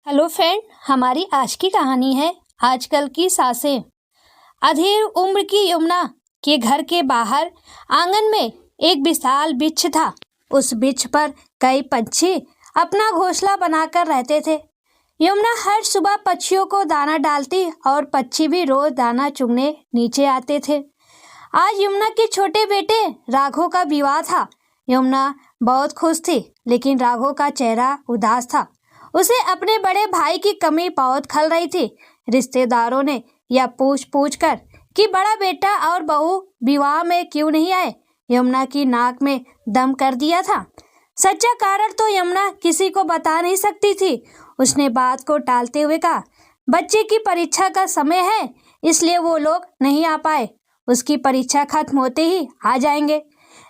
Hello friend, हमारी आज की कहानी है आजकल की सासें। अधेड़ उम्र की यमुना के घर के बाहर आंगन में एक विशाल वृक्ष था। उस वृक्ष पर कई पंछी अपना घोंसला बनाकर रहते थे। यमुना हर सुबह पक्षियों को दाना डालती और पक्षी भी रोज दाना चुगने नीचे आते थे। आज यमुना के छोटे बेटे राघव का विवाह था। यमुना बहुत खुश थी, लेकिन राघव का चेहरा उदास था। उसे अपने बड़े भाई की कमी बहुत खल रही थी। रिश्तेदारों ने यह पूछ कर कि बड़ा बेटा और बहू विवाह में क्यों नहीं आए, यमुना की नाक में दम कर दिया था। सच्चा कारण तो यमुना किसी को बता नहीं सकती थी। उसने बात को टालते हुए कहा, बच्चे की परीक्षा का समय है, इसलिए वो लोग नहीं आ पाए। उसकी परीक्षा खत्म होते ही आ जाएंगे।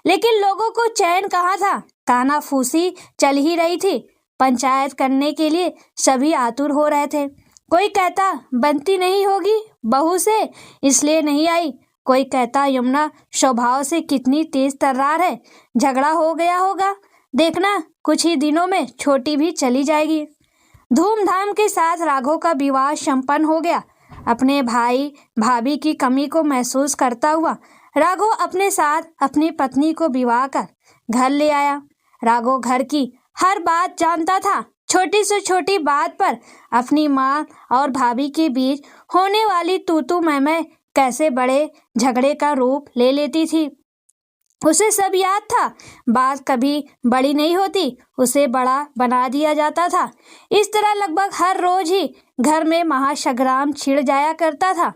लेकिन लोगों को चैन कहाँ था। कानाफूसी चल ही रही थी। पंचायत करने के लिए सभी आतुर हो रहे थे। कोई कहता बनती नहीं होगी बहू से, इसलिए नहीं आई। कोई कहता यमुना स्वभाव से कितनी तेज तर्रार है, झगड़ा हो गया होगा, देखना कुछ ही दिनों में छोटी भी चली जाएगी। धूमधाम के साथ राघव का विवाह संपन्न हो गया। अपने भाई भाभी की कमी को महसूस करता हुआ राघव अपने साथ अपनी पत्नी को विवाह कर घर ले आया। राघव घर की हर बात जानता था। छोटी से छोटी बात पर अपनी माँ और भाभी के बीच होने वाली तू मैं कैसे बड़े झगड़े का रूप ले लेती थी, उसे सब याद था। बात कभी बड़ी नहीं होती, उसे बड़ा बना दिया जाता था। इस तरह लगभग हर रोज ही घर में महासंग्राम छिड़ जाया करता था।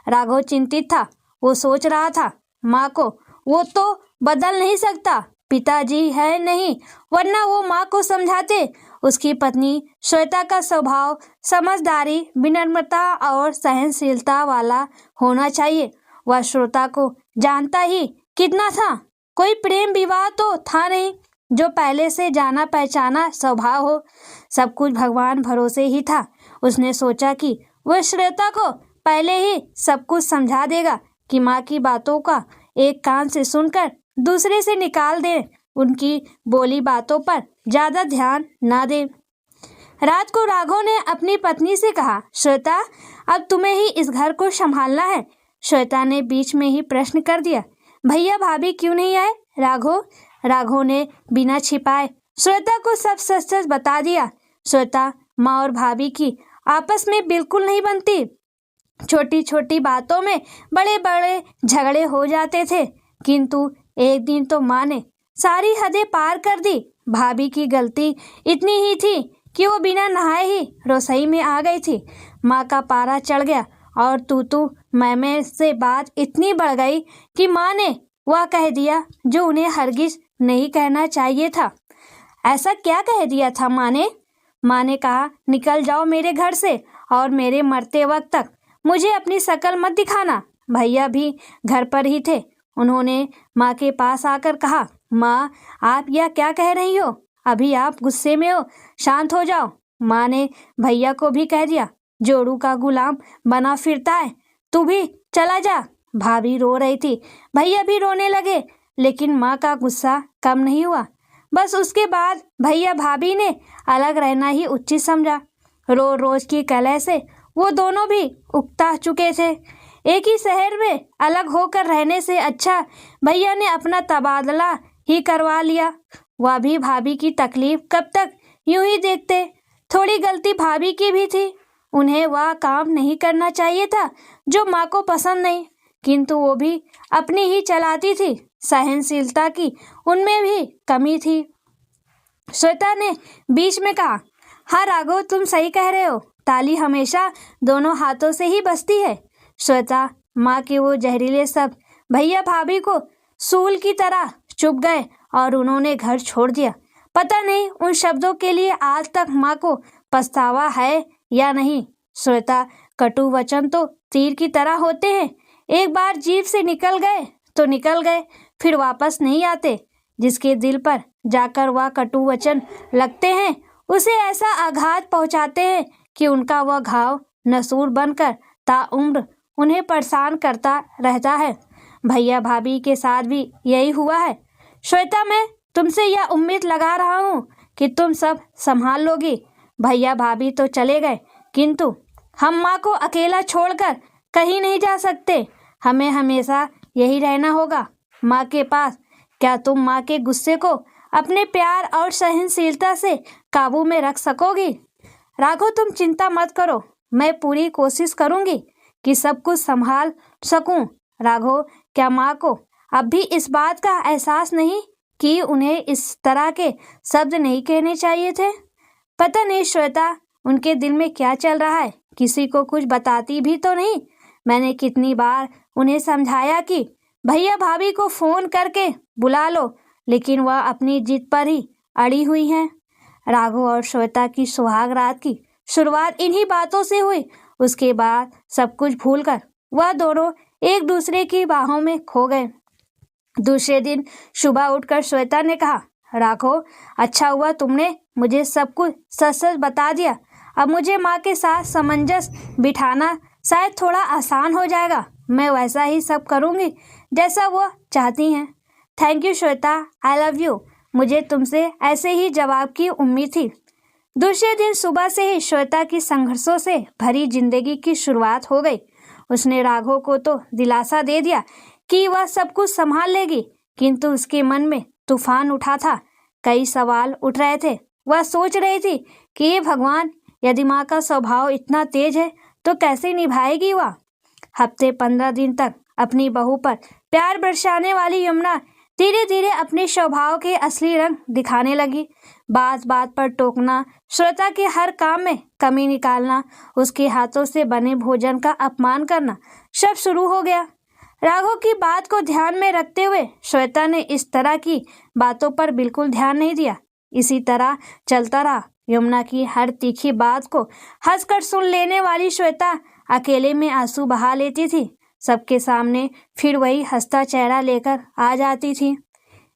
राघव चिंतित था। वो सोच रहा था, माँ को वो तो बदल नहीं सकता, पिताजी है नहीं, वरना वो माँ को समझाते। उसकी पत्नी श्वेता का स्वभाव समझदारी, विनम्रता और सहनशीलता वाला होना चाहिए। वह श्वेता को जानता ही कितना था। कोई प्रेम विवाह तो था नहीं जो पहले से जाना पहचाना स्वभाव हो। सब कुछ भगवान भरोसे ही था। उसने सोचा कि वह श्वेता को पहले ही सब कुछ समझा देगा कि माँ की बातों का एक कान से सुनकर दूसरे से निकाल दे, उनकी बोली बातों पर ज्यादा ध्यान ना दे। रात को राघव ने अपनी पत्नी से कहा, श्वेता अब तुम्हें ही इस घर को संभालना है। श्वेता ने बीच में ही प्रश्न कर दिया, भैया भाभी क्यों नहीं आए? राघव ने बिना छिपाए श्वेता को सब सच सच बता दिया। श्वेता माँ और भाभी की आपस में बिल्कुल नहीं बनती। छोटी छोटी बातों में बड़े बड़े झगड़े हो जाते थे, किंतु एक दिन तो माँ ने सारी हदें पार कर दी। भाभी की गलती इतनी ही थी कि वो बिना नहाए ही रसोई में आ गई थी। माँ का पारा चढ़ गया और तू मैं से बात इतनी बढ़ गई कि माँ ने वह कह दिया जो उन्हें हरगिज नहीं कहना चाहिए था। ऐसा क्या कह दिया था माँ ने? माँ ने कहा, निकल जाओ मेरे घर से और मेरे मरते वक्त तक मुझे अपनी शक्ल मत दिखाना। भैया भी घर पर ही थे। उन्होंने माँ के पास आकर कहा, माँ आप यह क्या कह रही हो? अभी आप गुस्से में हो, शांत हो जाओ। माँ ने भैया को भी कह दिया, जोड़ू का गुलाम बना फिरता है, तू भी चला जा। भाभी रो रही थी, भैया भी रोने लगे, लेकिन माँ का गुस्सा कम नहीं हुआ। बस उसके बाद भैया भाभी ने अलग रहना ही उचित समझा। रोज की कलह से वो दोनों भी उकता चुके थे। एक ही शहर में अलग होकर रहने से अच्छा भैया ने अपना तबादला ही करवा लिया। वह भी भाभी की तकलीफ कब तक यूं ही देखते। थोड़ी गलती भाभी की भी थी। उन्हें वह काम नहीं करना चाहिए था जो माँ को पसंद नहीं, किंतु वो भी अपनी ही चलाती थी। सहनशीलता की उनमें भी कमी थी। श्वेता ने बीच में कहा, हाँ राघव तुम सही कह रहे हो, ताली हमेशा दोनों हाथों से ही बजती है। श्वेता माँ के वो जहरीले शब्द भैया भाभी को सूल की तरह चुभ गए और उन्होंने घर छोड़ दिया। पता नहीं उन शब्दों के लिए आज तक माँ को पछतावा है या नहीं। श्वेता कटु वचन तो तीर की तरह होते हैं, एक बार जीभ से निकल गए तो निकल गए, फिर वापस नहीं आते। जिसके दिल पर जाकर वह कटु वचन लगते हैं उसे ऐसा आघात पहुंचाते हैं कि उनका वह घाव नसूर बनकर ताउम्र उन्हें परेशान करता रहता है। भैया भाभी के साथ भी यही हुआ है। श्वेता मैं तुमसे यह उम्मीद लगा रहा हूँ कि तुम सब संभाल लोगी। भैया भाभी तो चले गए, किंतु हम माँ को अकेला छोड़कर कहीं नहीं जा सकते। हमें हमेशा यही रहना होगा माँ के पास। क्या तुम माँ के गुस्से को अपने प्यार और सहनशीलता से काबू में रख सकोगी? राघव, तुम चिंता मत करो, मैं पूरी कोशिश करूंगी कि सब कुछ संभाल सकूं। राघव, क्या माँ को अब भी इस बात का एहसास नहीं कि उन्हें इस तरह के शब्द नहीं कहने चाहिए थे? पता नहीं श्वेता, उनके दिल में क्या चल रहा है, किसी को कुछ बताती भी तो नहीं। मैंने कितनी बार उन्हें समझाया कि भैया भाभी को फोन करके बुला लो, लेकिन वह अपनी जिद पर ही अड़ी हुई हैं। राघव और श्वेता की सुहाग रात की शुरुआत इन्हीं बातों से हुई। उसके बाद सब कुछ भूलकर वह दोनों एक दूसरे की बाहों में खो गए। दूसरे दिन सुबह उठकर श्वेता ने कहा, राघव, अच्छा हुआ तुमने मुझे सब कुछ सच सच बता दिया। अब मुझे माँ के साथ सामंजस्य बिठाना शायद थोड़ा आसान हो जाएगा। मैं वैसा ही सब करूँगी जैसा वो चाहती हैं। Thank you Shweta, I love you. मुझे तुमसे ऐसे ही जवाब की उम्मीद थी। दूसरे दिन सुबह से ही श्वेता की संघर्षों से भरी जिंदगी की शुरुआत हो गई। उसने राघव को तो दिलासा दे दिया कि वह सब कुछ संभाल लेगी, किंतु उसके मन में तूफान उठा था। कई सवाल उठ रहे थे। वह सोच रही थी कि ये भगवान, यदि माँ का स्वभाव इतना तेज है तो कैसे निभाएगी वह? हफ्ते 15 दिन तक अपनी बहू पर प्यार बरसाने वाली यमुना धीरे धीरे अपने स्वभाव के असली रंग दिखाने लगी। बात बात पर टोकना, श्वेता के हर काम में कमी निकालना, उसके हाथों से बने भोजन का अपमान करना, सब शुरू हो गया। राघव की बात को ध्यान में रखते हुए श्वेता ने इस तरह की बातों पर बिल्कुल ध्यान नहीं दिया। इसी तरह चलता रहा। यमुना की हर तीखी बात को हंसकर सुन लेने वाली श्वेता अकेले में आंसू बहा लेती थी। सबके सामने फिर वही हंसता चेहरा लेकर आ जाती थी।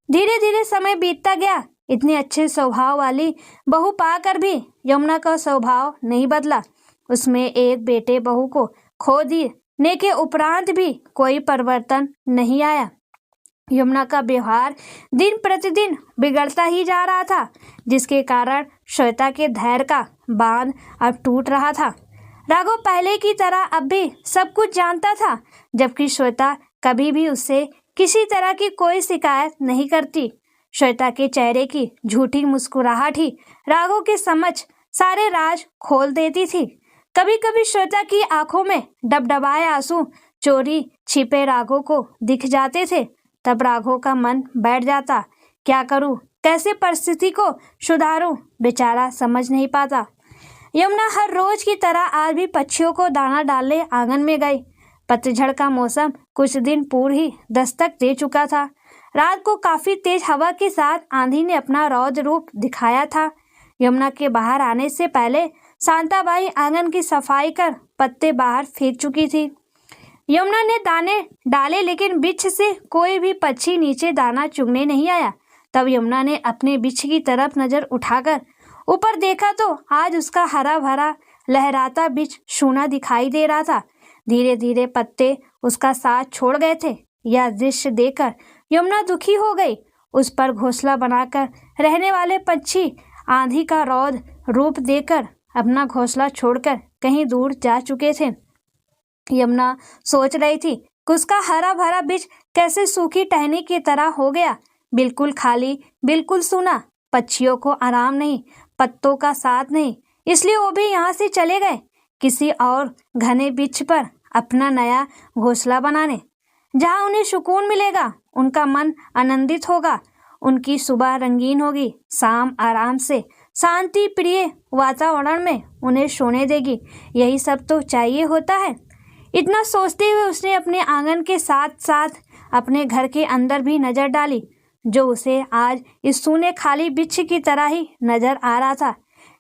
धीरे धीरे समय बीतता गया। इतने अच्छे स्वभाव वाली बहू पाकर भी यमुना का स्वभाव नहीं बदला। उसमें एक बेटे बहू को खो देने के उपरांत भी कोई परिवर्तन नहीं आया। यमुना का व्यवहार दिन प्रतिदिन बिगड़ता ही जा रहा था, जिसके कारण श्वेता के धैर्य का बांध अब टूट रहा था। राघव पहले की तरह अब भी सब कुछ जानता था, जबकि श्वेता कभी भी उससे किसी तरह की कोई शिकायत नहीं करती। श्वेता के चेहरे की झूठी मुस्कुराहट ही राघव के समक्ष सारे राज खोल देती थी। कभी कभी श्वेता की आंखों में डबडबाए आंसू चोरी छिपे राघव को दिख जाते थे। तब राघव का मन बैठ जाता। क्या करूं, कैसे परिस्थिति को सुधारूं, बेचारा समझ नहीं पाता। यमुना हर रोज की तरह आज भी पक्षियों को दाना डालने आंगन में गई। पतझड़ का मौसम कुछ दिन पूर्व ही दस्तक दे चुका था। रात को काफी तेज हवा के साथ आंधी ने अपना रौद्र रूप दिखाया था। यमुना के बाहर आने से पहले शांताबाई आंगन की सफाई कर पत्ते बाहर फेंक चुकी थी। यमुना ने दाने डाले, लेकिन वृक्ष से कोई भी पक्षी नीचे दाना चुगने नहीं आया। तब यमुना ने अपने वृक्ष की तरफ नजर उठाकर ऊपर देखा तो आज उसका हरा भरा लहराता वृक्ष सूना दिखाई दे रहा था। धीरे धीरे पत्ते उसका साथ छोड़ गए थे। यह दृश्य देखकर यमुना दुखी हो गई। उस पर घोंसला बनाकर रहने वाले पक्षी आंधी का रौद्र रूप देखकर अपना घोंसला छोड़कर कहीं दूर जा चुके थे। यमुना सोच रही थी कि उसका हरा भरा वृक्ष कैसे सूखी टहनी की तरह हो गया, बिल्कुल खाली, बिल्कुल सूना। पक्षियों को आराम नहीं, पत्तों का साथ नहीं, इसलिए वो भी यहाँ से चले गए किसी और घने वृक्ष पर अपना नया घोंसला बनाने, जहाँ उन्हें सुकून मिलेगा, उनका मन आनंदित होगा, उनकी सुबह रंगीन होगी, शाम आराम से शांति प्रिय वातावरण में उन्हें सोने देगी। यही सब तो चाहिए होता है। इतना सोचते हुए उसने अपने आंगन के साथ साथ अपने घर के अंदर भी नजर डाली, जो उसे आज इस सूने खाली वृक्ष की तरह ही नजर आ रहा था,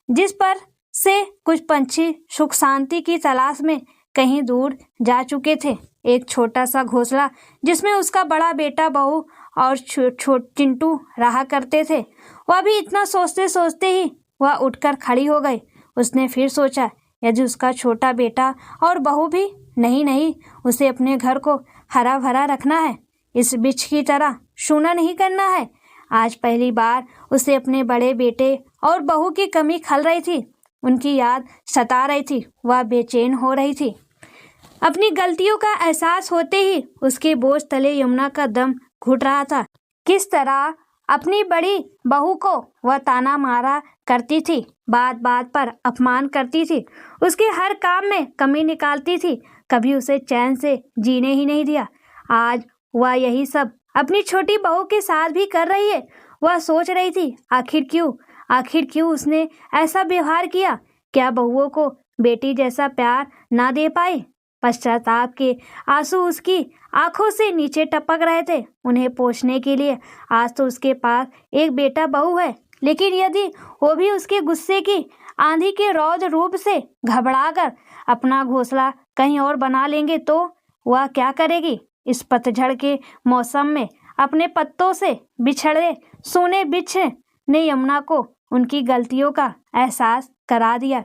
जिस पर से कुछ पंछी सुख शांति की तलाश में कहीं दूर जा चुके थे। एक छोटा सा घोंसला जिसमें उसका बड़ा बेटा बहू और चिंटू रहा करते थे। वह भी इतना सोचते सोचते ही वह उठकर खड़ी हो गई। उसने फिर सोचा, यदि उसका छोटा बेटा और बहू भी नहीं, उसे अपने घर को हरा भरा रखना है, इस वृक्ष की तरह सूना नहीं करना है। आज पहली बार उसे अपने बड़े बेटे और बहू की कमी खल रही थी। उनकी याद सता रही थी। वह बेचैन हो रही थी। अपनी गलतियों का एहसास होते ही उसके बोझ तले यमुना का दम घुट रहा था। किस तरह अपनी बड़ी बहू को वह ताना मारा करती थी, बात बात पर अपमान करती थी, उसके हर काम में कमी निकालती थी, कभी उसे चैन से जीने ही नहीं दिया। आज वह यही सब अपनी छोटी बहू के साथ भी कर रही है। वह सोच रही थी आखिर क्यों उसने ऐसा व्यवहार किया। क्या बहुओं को बेटी जैसा प्यार ना दे पाई। पश्चाताप के आंसू उसकी आंखों से नीचे टपक रहे थे। उन्हें पोंछने के लिए आज तो उसके पास एक बेटा बहू है, लेकिन यदि वो भी उसके गुस्से की आंधी के रौद्र रूप से घबराकर अपना घोंसला कहीं और बना लेंगे तो वह क्या करेगी। इस पतझड़ के मौसम में अपने पत्तों से बिछड़े सोने वृक्ष ने यमुना को उनकी गलतियों का एहसास करा दिया।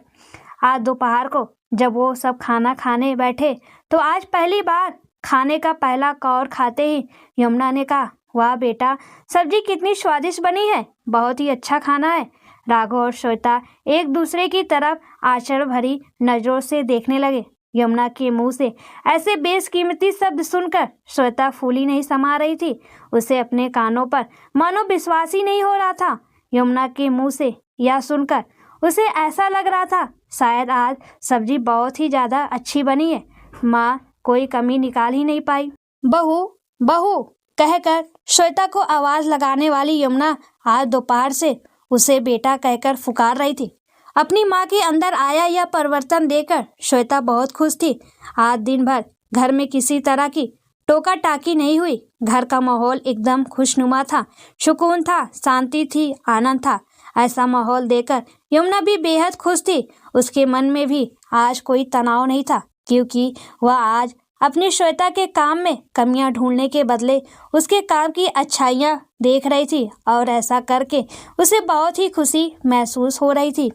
आज दोपहर को जब वो सब खाना खाने बैठे तो आज पहली बार खाने का पहला कौर खाते ही यमुना ने कहा, वाह बेटा, सब्जी कितनी स्वादिष्ट बनी है, बहुत ही अच्छा खाना है। राघव और श्वेता एक दूसरे की तरफ आश्चर्य भरी नजरों से देखने लगे। यमुना के मुंह से ऐसे बेशकीमती शब्द सुनकर श्वेता फूली नहीं समा रही थी। उसे अपने कानों पर मानो विश्वास ही नहीं हो रहा था। यमुना के मुंह से यह सुनकर उसे ऐसा लग रहा था शायद आज सब्जी बहुत ही ज्यादा अच्छी बनी है। माँ कोई कमी निकाल ही नहीं पाई। बहू बहू कहकर श्वेता को आवाज लगाने वाली यमुना आज दोपहर से उसे बेटा कहकर पुकार रही थी। अपनी माँ के अंदर आया यह परिवर्तन देखकर श्वेता बहुत खुश थी। आज दिन भर घर में किसी तरह की टोका टाकी नहीं हुई। घर का माहौल एकदम खुशनुमा था, सुकून था, शांति थी, आनंद था। ऐसा माहौल देखकर यमुना भी बेहद खुश थी। उसके मन में भी आज कोई तनाव नहीं था, क्योंकि वह आज अपनी श्वेता के काम में कमियां ढूंढने के बदले उसके काम की अच्छाइयां देख रही थी और ऐसा करके उसे बहुत ही खुशी महसूस हो रही थी।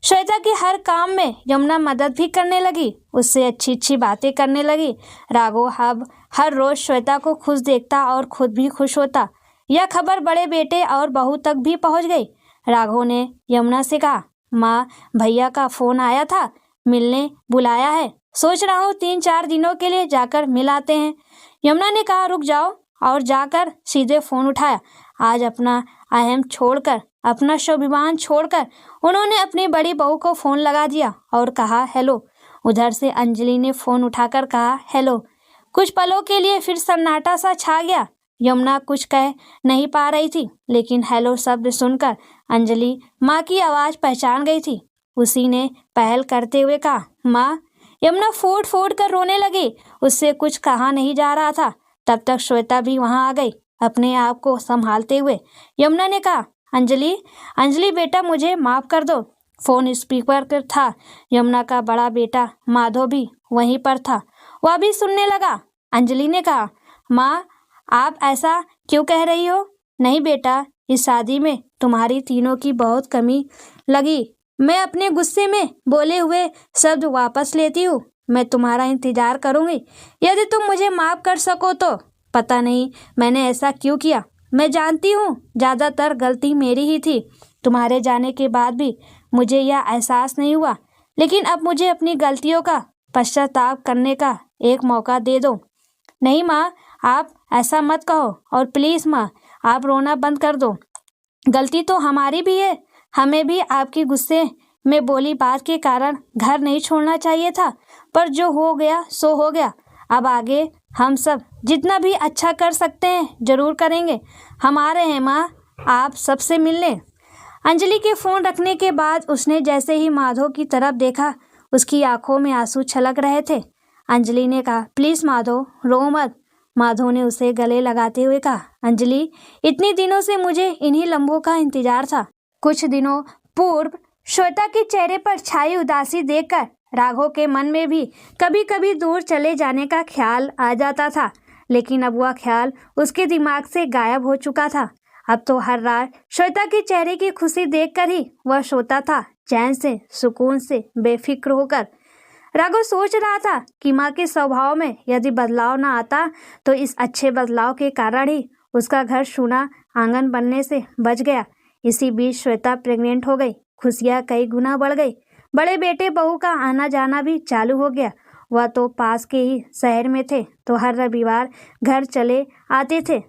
श्वेता के हर काम में यमुना मदद भी करने लगी, उससे अच्छी अच्छी बातें करने लगी। राघव अब हर रोज श्वेता को खुश देखता और खुद भी खुश होता। यह खबर बड़े बेटे और बहू तक भी पहुंच गई। राघव ने यमुना से कहा, माँ भैया का फोन आया था, मिलने बुलाया है, सोच रहा हूँ 3-4 दिनों के लिए जाकर मिल आते हैं। यमुना ने कहा, रुक जाओ, और जाकर सीधे फोन उठाया। आज अपना अहम छोड़कर, अपना स्वाभिमान छोड़कर उन्होंने अपनी बड़ी बहू को फोन लगा दिया और कहा, हेलो। उधर से अंजलि ने फोन उठाकर कहा, हेलो। कुछ पलों के लिए फिर सन्नाटा सा छा गया। यमुना कुछ कह नहीं पा रही थी, लेकिन हेलो शब्द सुनकर अंजलि माँ की आवाज पहचान गई थी। उसी ने पहल करते हुए कहा, माँ। यमुना फूट फूट कर रोने लगी। उससे कुछ कहा नहीं जा रहा था। तब तक श्वेता भी वहां आ गई, अपने आप को संभालते हुए। यमुना ने कहा, अंजलि बेटा, मुझे माफ कर दो। फोन स्पीकर पर था। यमुना का बड़ा बेटा माधव भी वहीं पर था, वह भी सुनने लगा। अंजलि ने कहा, माँ आप ऐसा क्यों कह रही हो। नहीं बेटा, इस शादी में तुम्हारी तीनों की बहुत कमी लगी। मैं अपने गुस्से में बोले हुए शब्द वापस लेती हूँ। मैं तुम्हारा इंतजार करूंगी, यदि तुम मुझे माफ कर सको तो। पता नहीं मैंने ऐसा क्यों किया। मैं जानती हूँ ज़्यादातर गलती मेरी ही थी। तुम्हारे जाने के बाद भी मुझे यह एहसास नहीं हुआ, लेकिन अब मुझे अपनी गलतियों का पश्चाताप करने का एक मौका दे दो। नहीं माँ, आप ऐसा मत कहो, और प्लीज़ माँ, आप रोना बंद कर दो। गलती तो हमारी भी है। हमें भी आपके गुस्से में बोली बात के कारण घर नहीं छोड़ना चाहिए था, पर जो हो गया सो हो गया। अब आगे हम सब जितना भी अच्छा कर सकते हैं जरूर करेंगे। हम आ रहे हैं माँ, आप सबसे मिलने। अंजलि के फोन रखने के बाद उसने जैसे ही माधव की तरफ देखा, उसकी आंखों में आंसू छलक रहे थे। अंजलि ने कहा, प्लीज़ माधव, रो मत। माधव ने उसे गले लगाते हुए कहा, अंजलि, इतने दिनों से मुझे इन्हीं लम्हों का इंतजार था। कुछ दिनों पूर्व श्वेता के चेहरे पर छाई उदासी देखकर राघव के मन में भी कभी कभी दूर चले जाने का ख्याल आ जाता था, लेकिन अब वह ख्याल उसके दिमाग से गायब हो चुका था। अब तो हर रात श्वेता के चेहरे की खुशी देखकर ही वह सोता था, चैन से, सुकून से, बेफिक्र होकर। राघव सोच रहा था कि माँ के स्वभाव में यदि बदलाव न आता तो इस अच्छे बदलाव के कारण ही उसका घर सूना आंगन बनने से बच गया। इसी बीच श्वेता प्रेग्नेंट हो गई। खुशियाँ कई गुना बढ़ गई। बड़े बेटे बहू का आना जाना भी चालू हो गया। वह तो पास के ही शहर में थे तो हर रविवार घर चले आते थे।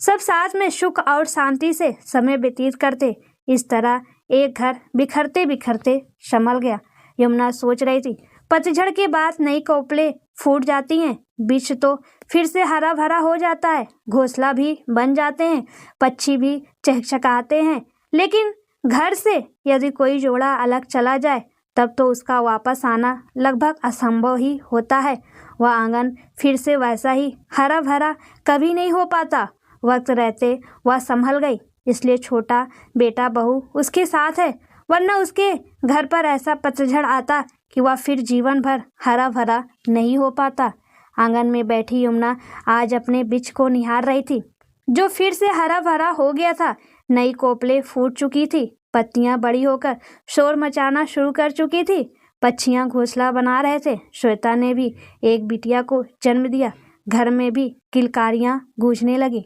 सब साथ में सुख और शांति से समय व्यतीत करते। इस तरह एक घर बिखरते बिखरते संभल गया। यमुना सोच रही थी, पतझड़ के बाद नई कोपलें फूट जाती हैं, वृक्ष तो फिर से हरा भरा हो जाता है, घोंसला भी बन जाते हैं, पक्षी भी चहचहाते हैं। लेकिन घर से यदि कोई जोड़ा अलग चला जाए तब तो उसका वापस आना लगभग असंभव ही होता है। वह आंगन फिर से वैसा ही हरा भरा कभी नहीं हो पाता। वक्त रहते वह संभल गई, इसलिए छोटा बेटा बहू उसके साथ है, वरना उसके घर पर ऐसा पतझड़ आता कि वह फिर जीवन भर हरा भरा नहीं हो पाता। आंगन में बैठी यमुना आज अपने वृक्ष को निहार रही थी, जो फिर से हरा भरा हो गया था। नई कोपलें फूट चुकी थी, पत्तियां बड़ी होकर शोर मचाना शुरू कर चुकी थी, पक्षियां घोंसला बना रहे थे। श्वेता ने भी एक बिटिया को जन्म दिया। घर में भी किलकारियां गूंजने लगी।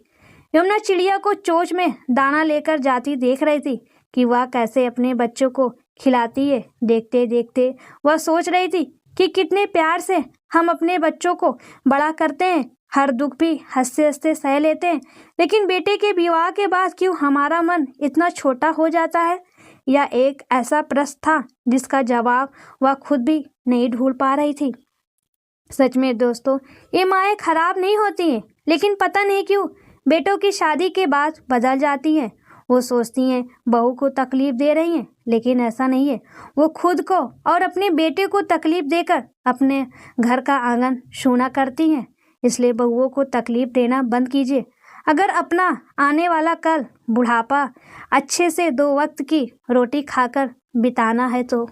यमुना चिड़िया को चोंच में दाना लेकर जाती देख रही थी कि वह कैसे अपने बच्चों को खिलाती है। देखते देखते वह सोच रही थी कि कितने प्यार से हम अपने बच्चों को बड़ा करते हैं, हर दुख भी हंसते हंसते सह लेते हैं। लेकिन बेटे के विवाह के बाद क्यों हमारा मन इतना छोटा हो जाता है? यह एक ऐसा प्रश्न था जिसका जवाब वह खुद भी नहीं ढूंढ पा रही थी। सच में दोस्तों, ये माएँ खराब नहीं होती हैं, लेकिन पता नहीं क्यों बेटों की शादी के बाद बदल जाती हैं। वो सोचती हैं बहू को तकलीफ दे रही हैं, लेकिन ऐसा नहीं है। वो खुद को और अपने बेटे को तकलीफ देकर अपने घर का आंगन सूना करती हैं। इसलिए बहुओं को तकलीफ देना बंद कीजिए। अगर अपना आने वाला कल बुढ़ापा अच्छे से 2 वक्त की रोटी खाकर बिताना है तो।